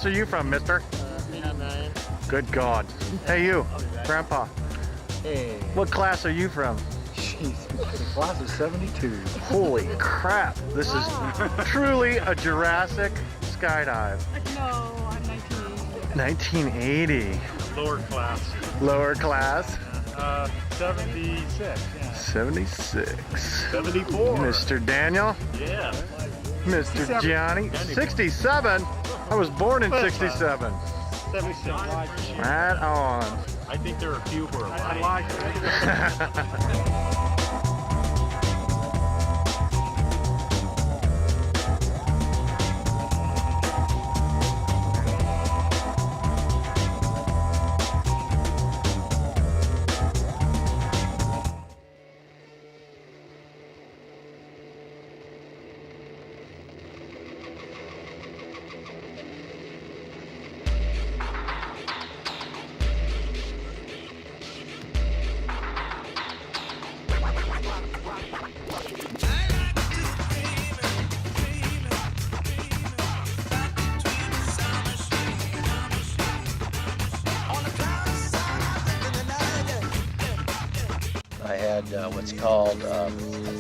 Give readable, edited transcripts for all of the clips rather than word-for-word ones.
class are you from, mister? 9. Good God. Hey, you, Grandpa. Hey. What class are you from? Jeez, the class is 72. Holy crap. This is truly a Jurassic skydive. No, I'm 1980. 1980. Lower class. Lower class? 76. Yeah. 76. 74. Mr. Daniel? Yeah. Mr. Johnny? 67? I was born in 67. 76. Right on. I think there are a few who are I like it. I had what's called a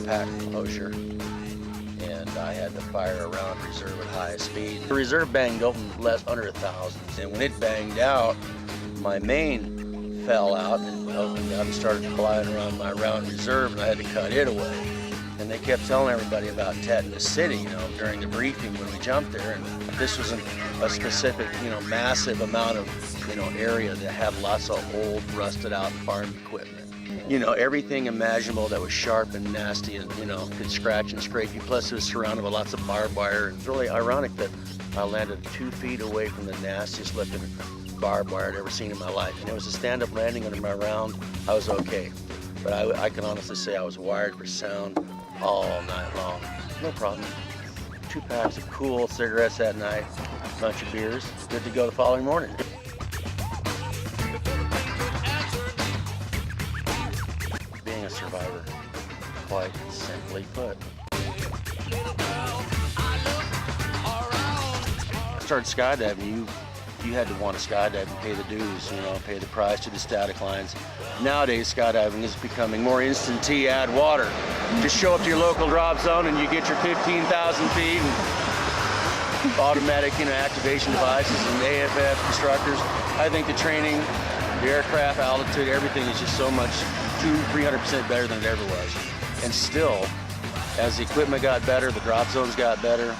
pack closure, and I had to fire around reserve at high speed. The reserve banged open under 1,000, and when it banged out, my main fell out and opened up and started flying around my round reserve, and I had to cut it away. And they kept telling everybody about Tetanus City, you know, during the briefing when we jumped there, and this was a specific, you know, massive amount of, you know, area that had lots of old, rusted out farm equipment. You know, everything imaginable that was sharp and nasty and, you know, could scratch and scrape you. Plus it was surrounded by lots of barbed wire. It's really ironic that I landed 2 feet away from the nastiest looking barbed wire I'd ever seen in my life. And it was a stand-up landing under my round. I was okay. But I can honestly say I was wired for sound all night long. No problem. 2 packs of cool cigarettes that night, a bunch of beers. Good to go the following morning. Being a survivor, quite simply put. I started skydiving. You had to want to skydive and pay the dues, you know, pay the price to the static lines. Nowadays, skydiving is becoming more instant tea, add water. Just show up to your local drop zone and you get your 15,000 feet and automatic, you know, activation devices and AFF instructors. I think the training, the aircraft altitude, everything is just so much 200-300% better than it ever was. And still, as the equipment got better, the drop zones got better,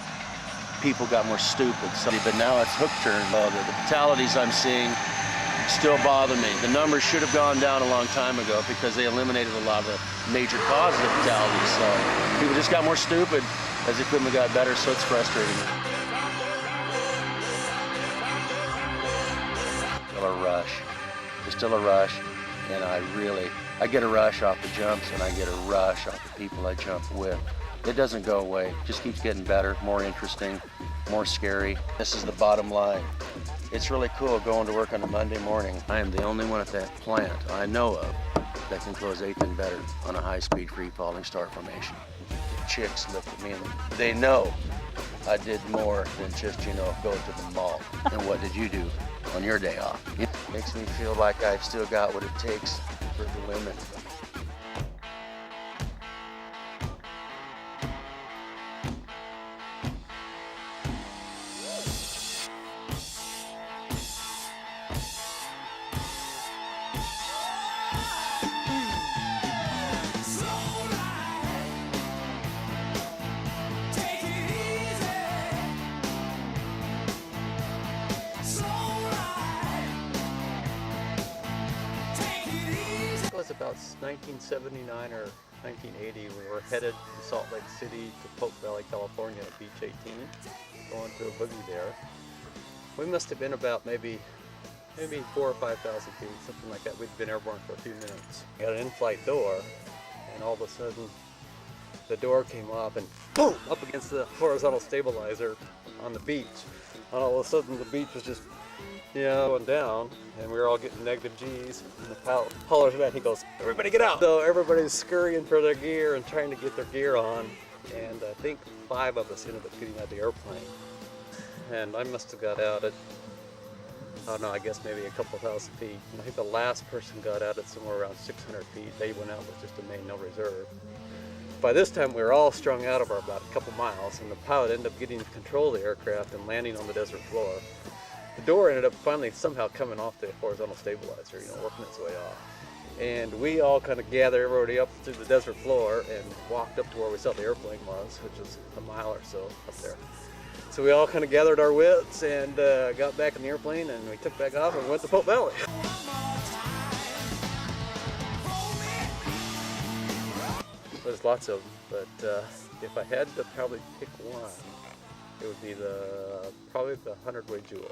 people got more stupid. But now it's hook turn. The fatalities I'm seeing still bother me. The numbers should have gone down a long time ago because they eliminated a lot of the major causes of fatalities. So people just got more stupid as the equipment got better, so it's frustrating. Still a rush. There's still a rush, and I get a rush off the jumps, and I get a rush off the people I jump with. It doesn't go away. It just keeps getting better, more interesting, more scary. This is the bottom line. It's really cool going to work on a Monday morning. I am the only one at that plant I know of that can close 8-pin better on a high-speed free-falling start formation. The chicks look at me and they know I did more than just, you know, go to the mall. And what did you do on your day off? It makes me feel like I've still got what it takes for the women. It was about 1979 or 1980. We were headed from Salt Lake City to Polk Valley, California at Beach 18, going to a boogie there. We must have been about maybe 4,000 or 5,000 feet, something like that. We'd been airborne for a few minutes. We had an in-flight door, and all of a sudden the door came up and boom, up against the horizontal stabilizer on the beach. And all of a sudden the beach was just, you know, going down, and we were all getting negative G's. And the pilot hollers back, he goes, "Everybody get out!" So everybody's scurrying for their gear and trying to get their gear on. And I think 5 of us ended up getting out of the airplane. and I must have got out at, I don't know, I guess maybe a couple thousand feet. And I think the last person got out at somewhere around 600 feet. They went out with just a main, no reserve. By this time, we were all strung out over about a couple miles, and the pilot ended up getting control of the aircraft and landing on the desert floor. The door ended up finally somehow coming off the horizontal stabilizer, you know, working its way off. And we all kind of gathered everybody up through the desert floor and walked up to where we saw the airplane was, which was a mile or so up there. So we all kind of gathered our wits and got back in the airplane, and we took back off and went to Pope Valley. There's lots of them, but if I had to probably pick one, it would be probably the 100-weight jewel.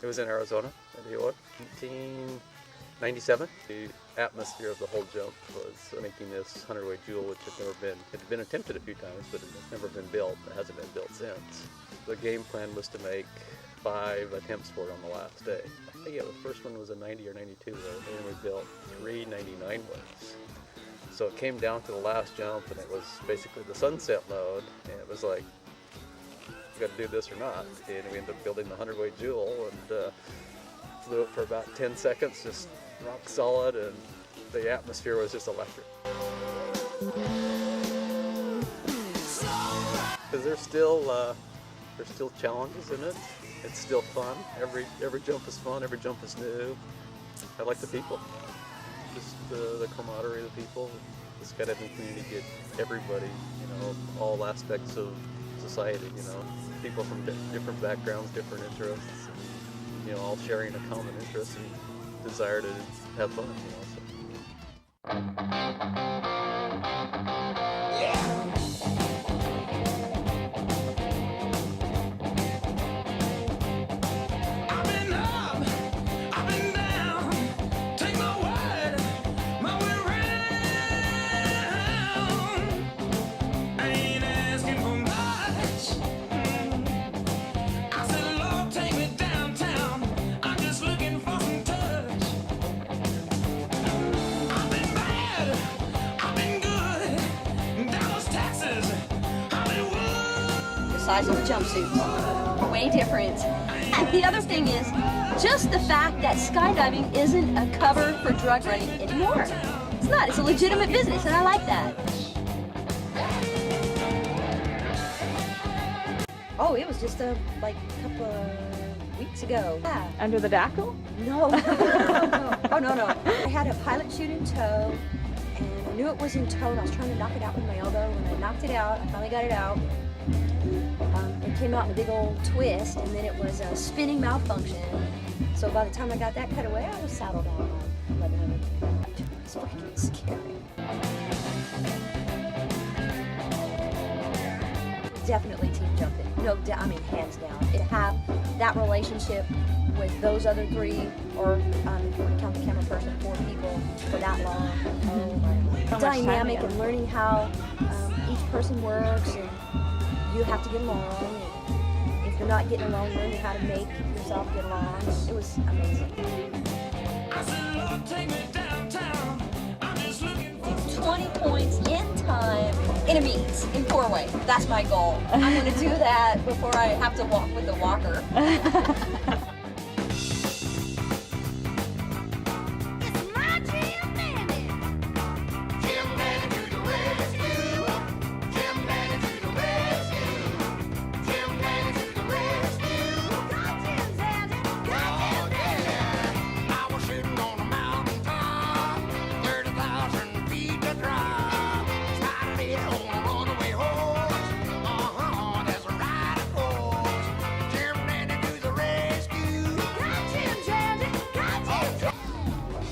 It was in Arizona, in 1997. The atmosphere of the whole jump was making this 100-weight jewel, which had been attempted a few times, but it had never been built. It hasn't been built since. The game plan was to make 5 attempts for it on the last day. I think the first one was a 90 or 92, and we built 3 99 ones. So it came down to the last jump, and it was basically the sunset mode, and it was like, you got to do this or not. And we ended up building the 100-weight jewel and flew it for about 10 seconds, just rock solid, and the atmosphere was just electric. Because there's still challenges in it. It's still fun. Every jump is fun. Every jump is new. I like the people. Just the camaraderie of the people. The skydiving community get everybody, you know, all aspects of society, you know, people from different backgrounds, different interests, and, you know, all sharing a common interest and desire to have fun, you know. Size of the jumpsuits, way different. And the other thing is just the fact that skydiving isn't a cover for drug running anymore. It's not, it's a legitimate business, and I like that. Oh, it was just like a couple of weeks ago. Yeah. Under the dackle? No. Oh, no. I had a pilot chute in tow, and I knew it was in tow, and I was trying to knock it out with my elbow. When I knocked it out, I finally got it out. It came out in a big old twist, and then it was a spinning malfunction. So by the time I got that cut away, I was saddled out on 1100 feet. It's freaking scary. Definitely team jumping. No, I mean hands down. To have that relationship with those other 3, or if you want to count the camera person, 4 people for that long. Oh my! Dynamic and learning how each person works, and you have to get along. And if you're not getting along, learning how to make yourself get along. It was amazing. 20 points in time in a meet in 4-way. That's my goal. I'm going to do that before I have to walk with the walker.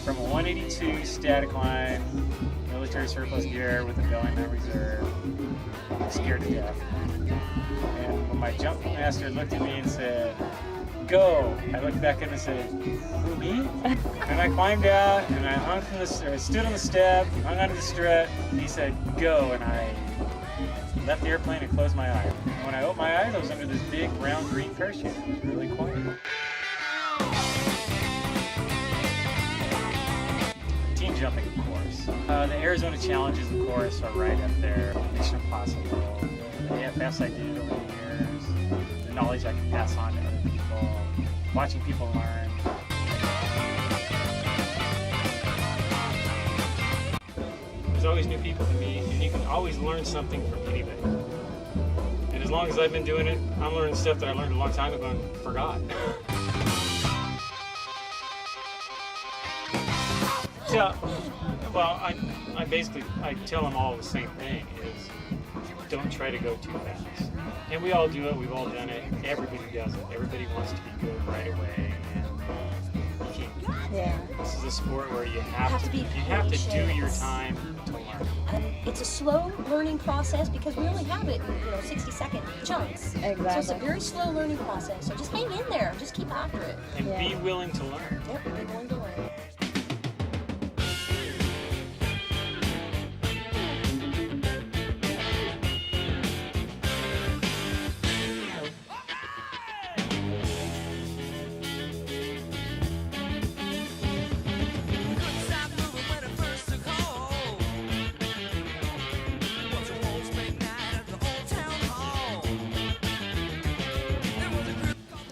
From a 182 static line, military surplus gear with a belly mat reserve, I'm scared to death. And when my jump master looked at me and said, "Go," I looked back at him and said, "Who, me?" And I climbed out and I hung from I stood on the step, hung onto the strut, and he said, "Go," and I left the airplane and closed my eyes. And when I opened my eyes, I was under this big round green parachute. It was really quiet. Team jumping, of course. The Arizona challenges, of course, are right up there. Mission Impossible. The AFS I did over the years. The knowledge I can pass on to other people, watching people learn. There's always new people to meet, and you can always learn something from anybody. And as long as I've been doing it, I'm learning stuff that I learned a long time ago and forgot. So, well, I basically tell them all the same thing, is don't try to go too fast. And we all do it, we've all done it, everybody does it. Everybody wants to be good right away, and you can't. Yeah. This is a sport where you have to do your time to learn. It's a slow learning process because we only have it in 60-second chunks. Exactly. So it's a very slow learning process. So just hang in there, just keep after it. And be willing to learn. Yep, be willing to learn.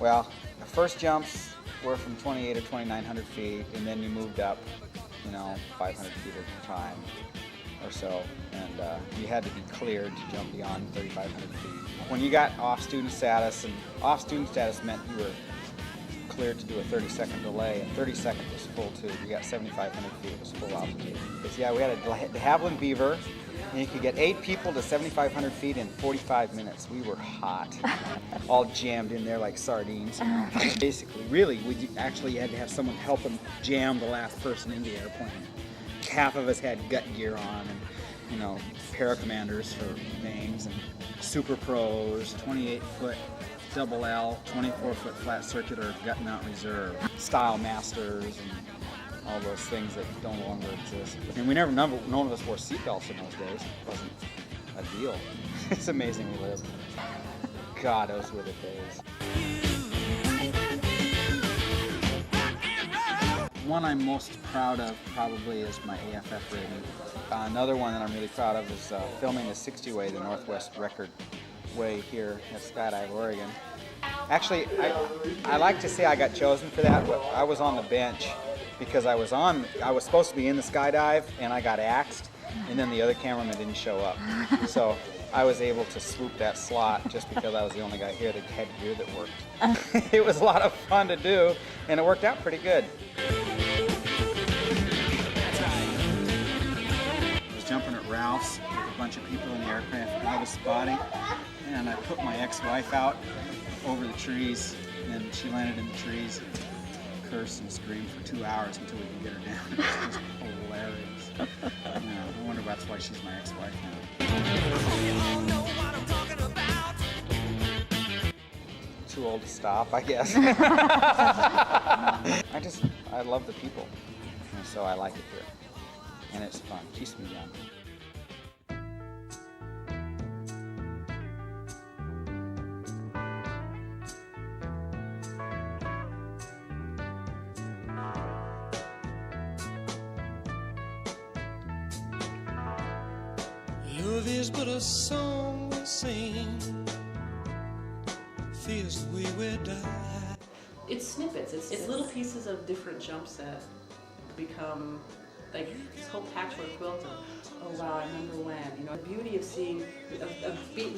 Well, the first jumps were from 28 or 2,900 feet, and then you moved up, 500 feet at a time or so, and you had to be cleared to jump beyond 3,500 feet. When you got off student status, and off student status meant you were cleared to do a 30-second delay, and 30 seconds was full too. You got 7,500 feet, it was full altitude. Because yeah, we had a de Havilland Beaver, and you could get 8 people to 7,500 feet in 45 minutes. We were hot, all jammed in there like sardines. Basically, really, we actually had to have someone help them jam the last person in the airplane. Half of us had gut gear on, and paracommanders for names, and super pros, 28-foot double L, 24-foot flat circular gut mount reserve, style masters, and all those things that no longer exist. And none of us wore seatbelts in those days. It wasn't a deal. It's amazing we lived. God, those were the days. One I'm most proud of probably is my AFF rating. Another one that I'm really proud of is filming the 60-way, the Northwest Record Way here at Skydive, Oregon. Actually, I like to say I got chosen for that, but I was on the bench because I was supposed to be in the skydive, and I got axed, and then the other cameraman didn't show up. So I was able to swoop that slot just because I was the only guy here that had gear that worked. It was a lot of fun to do, and it worked out pretty good. I was jumping at Ralph's with a bunch of people in the aircraft I was spotting, and I put my ex-wife out over the trees, and she landed in the trees, cursed and screamed for 2 hours until we could get her down. It was just hilarious. Yeah, I wonder that's why she's my ex-wife now. Too old to stop, I guess. I love the people, and so I like it here. And it's fun, keeps me young. Love is but a song we sing, feels the way we die. It's snippets, it's little pieces of different jumps that become like this whole patchwork quilt of, oh wow, I remember when. The beauty of seeing,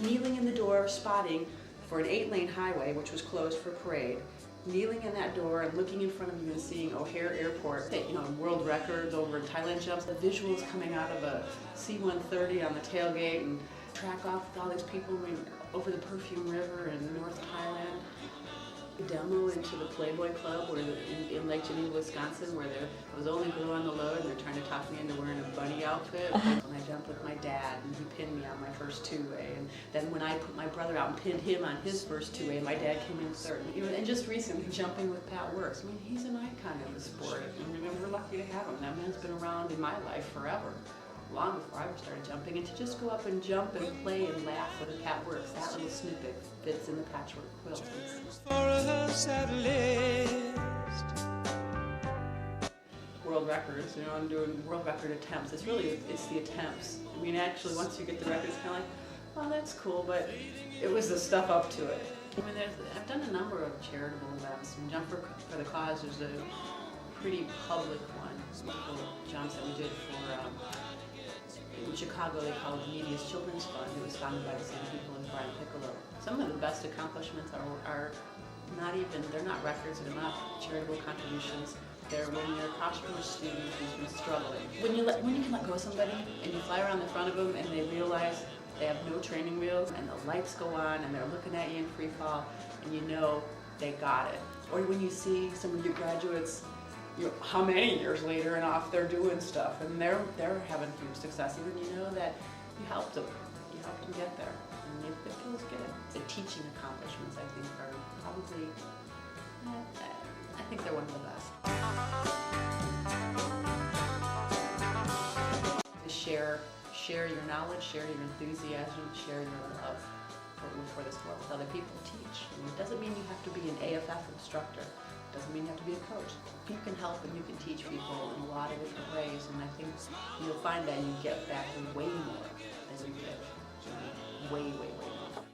kneeling in the door, spotting for an 8-lane highway, which was closed for parade, kneeling in that door and looking in front of you and seeing O'Hare Airport, world records over Thailand jumps, the visuals coming out of a C-130 on the tailgate, and track off with all these people over the Perfume River in North Thailand. Demo into the Playboy Club in Lake Geneva, Wisconsin, where there was only girl on the load, and they're trying to talk me into wearing a bunny outfit. When I jumped with my dad, and he pinned me on my first 2-way, and then when I put my brother out and pinned him on his first 2-way, my dad came in third. And just recently, jumping with Pat Works. He's an icon of the sport, and we're lucky to have him. That man's been around in my life forever, long before I started jumping, and to just go up and jump and play and laugh with a Pat Works, that little snippet fits in the patchwork quilt. For us at least. World records, I'm doing world record attempts. It's the attempts. Actually, once you get the record, it's kind of like, well, that's cool, but it was the stuff up to it. I mean, I've done a number of charitable events. And Jump for the Cause is a pretty public one. Little jumps that we did for, in Chicago, they call it the Neediest Children's Fund. It was founded by the same people as Brian Piccolo. Some of the best accomplishments are not even, they're not records, they're not charitable contributions. They're when you're across from a student who's been struggling. When you can let go of somebody and you fly around the front of them and they realize they have no training wheels and the lights go on and they're looking at you in free fall and you know they got it. Or when you see some of your graduates, how many years later and off they're doing stuff and they're having huge successes and you know that you helped them. You helped them get there. And it feels good. The teaching accomplishments I think are probably, I think they're one of the best. To share your knowledge, share your enthusiasm, share your love for this world with other people. Teach. And it doesn't mean you have to be an AFF instructor. It doesn't mean you have to be a coach. You can help and you can teach people in a lot of different ways, and I think you'll find that you get back way more than you give. Way, way, way more.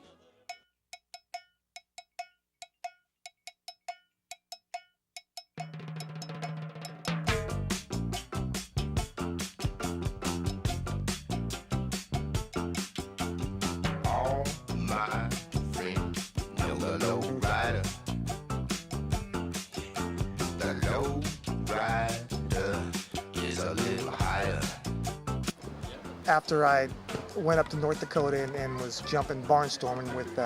After I went up to North Dakota and was jumping barnstorming with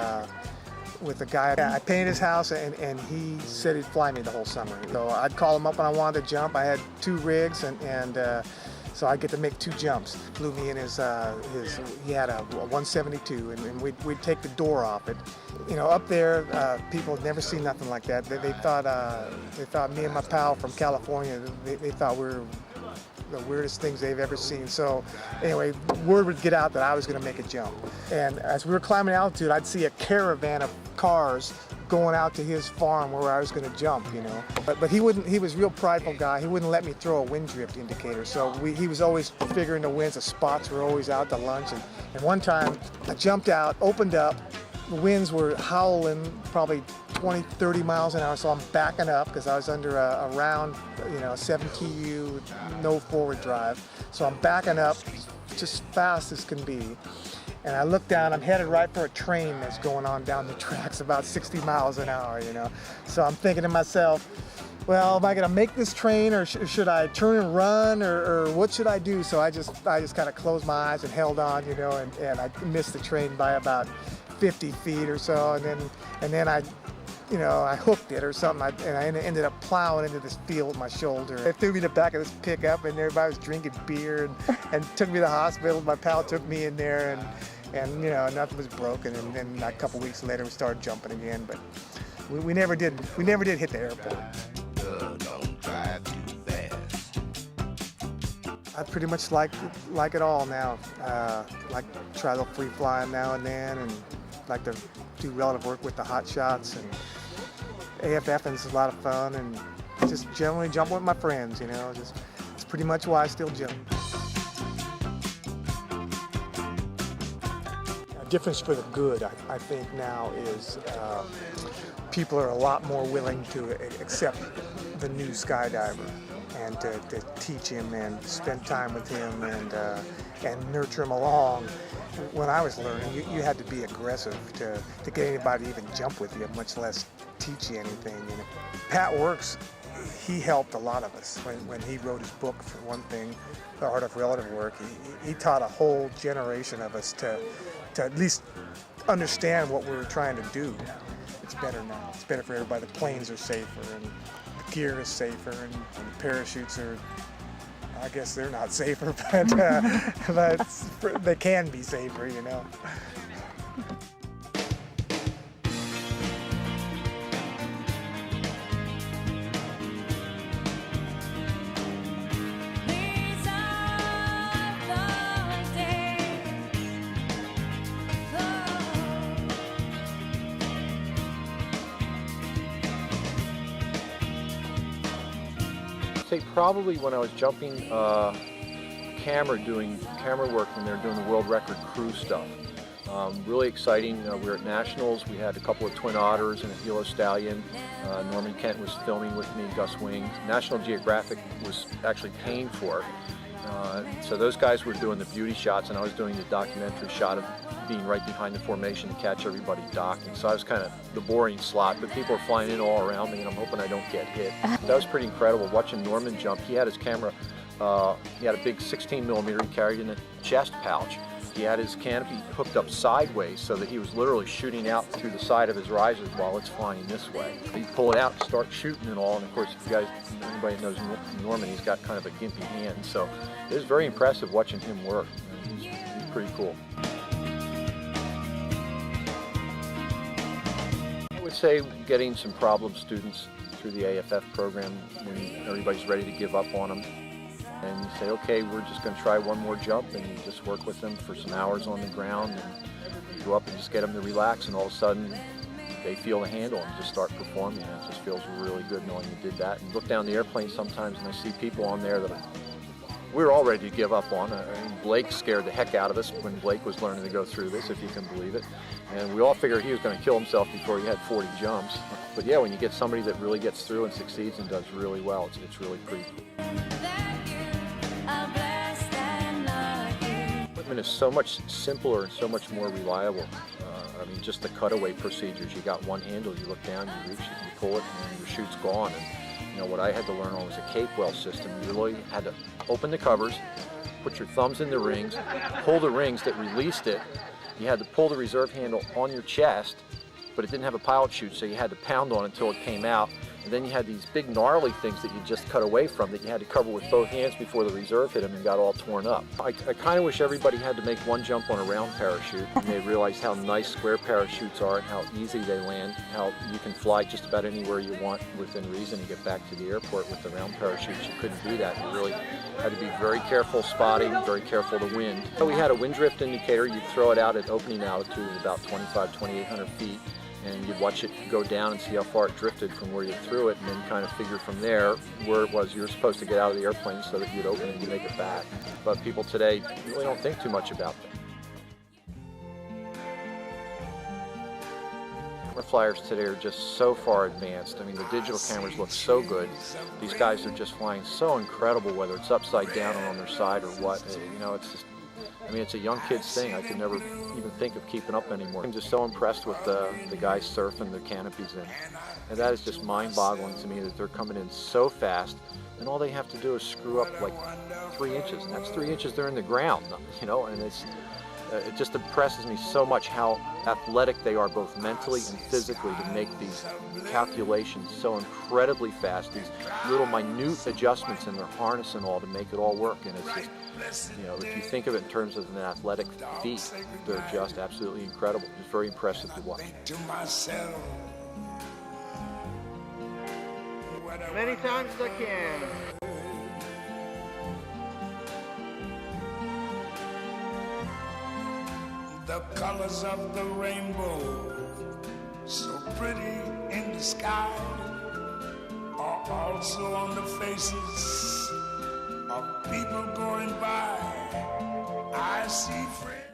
a guy, I painted his house and he said he'd fly me the whole summer. So I'd call him up when I wanted to jump. I had 2 rigs and so I'd get to make 2 jumps. Flew me in his he had a 172 and we'd take the door off it. You know, up there, people had never seen nothing like that. They thought me and my pal from California, they thought we were the weirdest things they've ever seen. So anyway, word would get out that I was going to make a jump. And as we were climbing altitude, I'd see a caravan of cars going out to his farm where I was going to jump, you know. But he was a real prideful guy. He wouldn't let me throw a wind drift indicator. So he was always figuring the winds. The spots were always out to lunch. And one time I jumped out, opened up, the winds were howling probably 20, 30 miles an hour, so I'm backing up because I was under a round, 7 TU, no forward drive. So I'm backing up just fast as can be. And I look down, I'm headed right for a train that's going on down the tracks about 60 miles an hour, you know. So I'm thinking to myself, well, am I gonna make this train or should I turn and run or what should I do? So I just kind of closed my eyes and held on, you know, and I missed the train by about 50 feet or so, and then I hooked it or something, and I ended up plowing into this field with my shoulder. They threw me in the back of this pickup, and everybody was drinking beer and took me to the hospital. My pal took me in there, and nothing was broken. And then a couple weeks later, we started jumping again, but we never did hit the airport. Don't drive too fast. I pretty much like it all now. Like try a little free flying now and then, and like to do relative work with the hot shots, and AFFing is a lot of fun, and just generally jump with my friends, you know. It's pretty much why I still jump. A difference for the good, I think now is people are a lot more willing to accept the new skydiver and to teach him and spend time with him and nurture him along. When I was learning, you had to be aggressive to get anybody to even jump with you, much less teach you anything. You know. Pat Works, he helped a lot of us. When he wrote his book, for one thing, The Art of Relative Work, he taught a whole generation of us to at least understand what we were trying to do. It's better now. It's better for everybody. The planes are safer, and the gear is safer, and the parachutes are, I guess they're not safer, but they can be safer, you know. Say probably when I was jumping camera, doing camera work when they were doing the world record crew stuff. Really exciting. We were at Nationals. We had a couple of twin otters and a Hilo stallion. Norman Kent was filming with me, Gus Wing. National Geographic was actually paying for it. So those guys were doing the beauty shots, and I was doing the documentary shot of being right behind the formation to catch everybody docking. So I was kind of the boring slot, but people are flying in all around me, and I'm hoping I don't get hit. That was pretty incredible watching Norman jump. He had his camera, he had a big 16mm he carried in a chest pouch. He had his canopy hooked up sideways so that he was literally shooting out through the side of his risers while it's flying this way. He'd pull it out and start shooting and all, and of course, if you guys, anybody knows Norman, he's got kind of a gimpy hand, so it was very impressive watching him work. He's pretty cool. I would say getting some problem students through the AFF program when everybody's ready to give up on them. And you say, okay, we're just going to try one more jump, and you just work with them for some hours on the ground, and you go up and just get them to relax, and all of a sudden they feel the handle and just start performing. And it just feels really good knowing you did that. And look down the airplane sometimes, and I see people on there that we were all ready to give up on. I mean, Blake scared the heck out of us when Blake was learning to go through this, if you can believe it. And we all figured he was going to kill himself before he had 40 jumps. But yeah, when you get somebody that really gets through and succeeds and does really well, it's really pretty cool. Equipment is so much simpler and so much more reliable. I mean, just the cutaway procedures. You got one handle, you look down, you reach it, you pull it, and your chute's gone. And you know, what I had to learn on was a cape well system. You really had to open the covers, put your thumbs in the rings, pull the rings that released it. You had to pull the reserve handle on your chest, but it didn't have a pilot chute, so you had to pound on it until it came out. And then you had these big gnarly things that you just cut away from that you had to cover with both hands before the reserve hit them and got all torn up. I kind of wish everybody had to make one jump on a round parachute, and they realized how nice square parachutes are and how easy they land, how you can fly just about anywhere you want within reason and get back to the airport. With the round parachutes, you couldn't do that. You really had to be very careful spotting, very careful to wind. So we had a wind drift indicator. You'd throw it out at opening altitude at about 2,800 feet. And you'd watch it go down and see how far it drifted from where you threw it, and then kind of figure from there where it was you were supposed to get out of the airplane so that you'd open it and you'd make it back. But people today really don't think too much about that. Camera flyers today are just so far advanced. I mean, the digital cameras look so good. These guys are just flying so incredible, whether it's upside down or on their side or what. You know, it's just, I mean, it's a young kid's thing. I could never even think of keeping up anymore. I'm just so impressed with the guys surfing the canopies in. And that is just mind-boggling to me that they're coming in so fast, and all they have to do is screw up like 3 inches, and that's 3 inches they're in the ground, you know, and it just impresses me so much how athletic they are, both mentally and physically, to make these calculations so incredibly fast, these little minute adjustments in their harness and all to make it all work. And it's just, you know, if you think of it in terms of an athletic feat, they're just absolutely incredible. It's very impressive to watch. Many times as I can. The colors of the rainbow, so pretty in the sky, are also on the faces of people going by. I see friends.